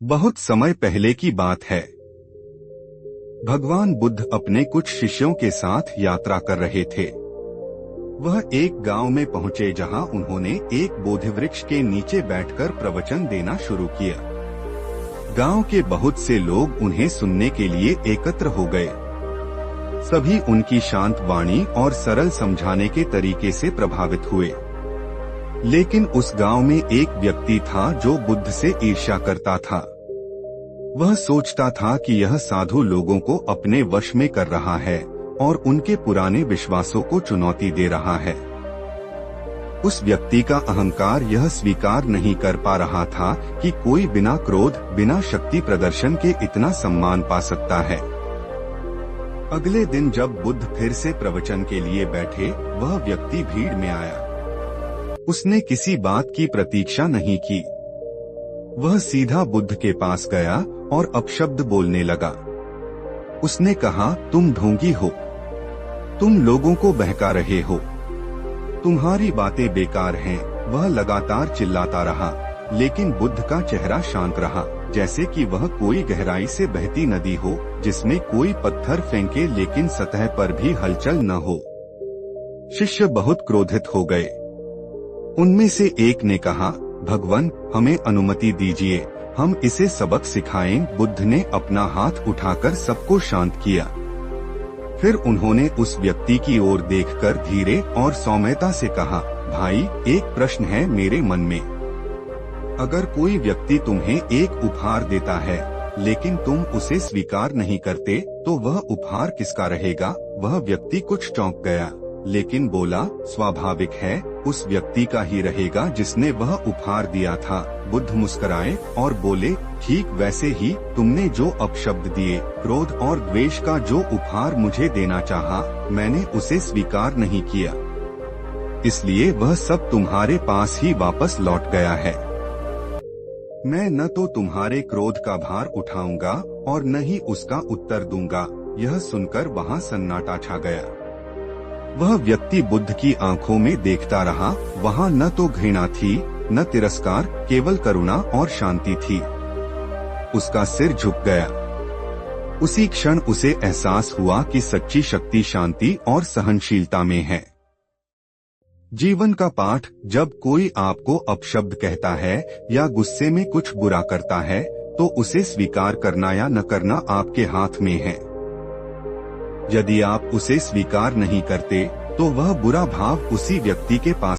बहुत समय पहले की बात है। भगवान बुद्ध अपने कुछ शिष्यों के साथ यात्रा कर रहे थे। वह एक गांव में पहुंचे जहां उन्होंने एक बोधि वृक्ष के नीचे बैठकर प्रवचन देना शुरू किया। गांव के बहुत से लोग उन्हें सुनने के लिए एकत्र हो गए। सभी उनकी शांत वाणी और सरल समझाने के तरीके से प्रभावित हुए। लेकिन उस गांव में एक व्यक्ति था जो बुद्ध से ईर्ष्या करता था। वह सोचता था कि यह साधु लोगों को अपने वश में कर रहा है और उनके पुराने विश्वासों को चुनौती दे रहा है। उस व्यक्ति का अहंकार यह स्वीकार नहीं कर पा रहा था कि कोई बिना क्रोध, बिना शक्ति प्रदर्शन के इतना सम्मान पा सकता है। अगले दिन जब बुद्ध फिर से प्रवचन के लिए बैठे, वह व्यक्ति भीड़ में आया। उसने किसी बात की प्रतीक्षा नहीं की। वह सीधा बुद्ध के पास गया और अपशब्द बोलने लगा। उसने कहा, तुम ढोंगी हो, तुम लोगों को बहका रहे हो, तुम्हारी बातें बेकार हैं। वह लगातार चिल्लाता रहा, लेकिन बुद्ध का चेहरा शांत रहा, जैसे कि वह कोई गहराई से बहती नदी हो जिसमें कोई पत्थर फेंके लेकिन सतह पर भी हलचल न हो। शिष्य बहुत क्रोधित हो गए। उनमें से एक ने कहा, भगवान, हमें अनुमति दीजिए, हम इसे सबक सिखाएं। बुद्ध ने अपना हाथ उठाकर सबको शांत किया। फिर उन्होंने उस व्यक्ति की ओर देखकर धीरे और सौम्यता से कहा, भाई, एक प्रश्न है मेरे मन में। अगर कोई व्यक्ति तुम्हें एक उपहार देता है लेकिन तुम उसे स्वीकार नहीं करते, तो वह उपहार किसका रहेगा? वह व्यक्ति कुछ चौंक गया, लेकिन बोला, स्वाभाविक है, उस व्यक्ति का ही रहेगा जिसने वह उपहार दिया था। बुद्ध मुस्कुराए और बोले, ठीक वैसे ही तुमने जो अपशब्द दिए, क्रोध और द्वेष का जो उपहार मुझे देना चाहा, मैंने उसे स्वीकार नहीं किया, इसलिए वह सब तुम्हारे पास ही वापस लौट गया है। मैं न तो तुम्हारे क्रोध का भार उठाऊंगा और न ही उसका उत्तर दूंगा। यह सुनकर वहाँ सन्नाटा छा गया। वह व्यक्ति बुद्ध की आंखों में देखता रहा। वहाँ न तो घृणा थी, न तिरस्कार, केवल करुणा और शांति थी। उसका सिर झुक गया। उसी क्षण उसे एहसास हुआ कि सच्ची शक्ति शांति और सहनशीलता में है। जीवन का पाठ, जब कोई आपको अपशब्द कहता है या गुस्से में कुछ बुरा करता है, तो उसे स्वीकार करना या न करना आपके हाथ में है। यदि आप उसे स्वीकार नहीं करते, तो वह बुरा भाव उसी व्यक्ति के पास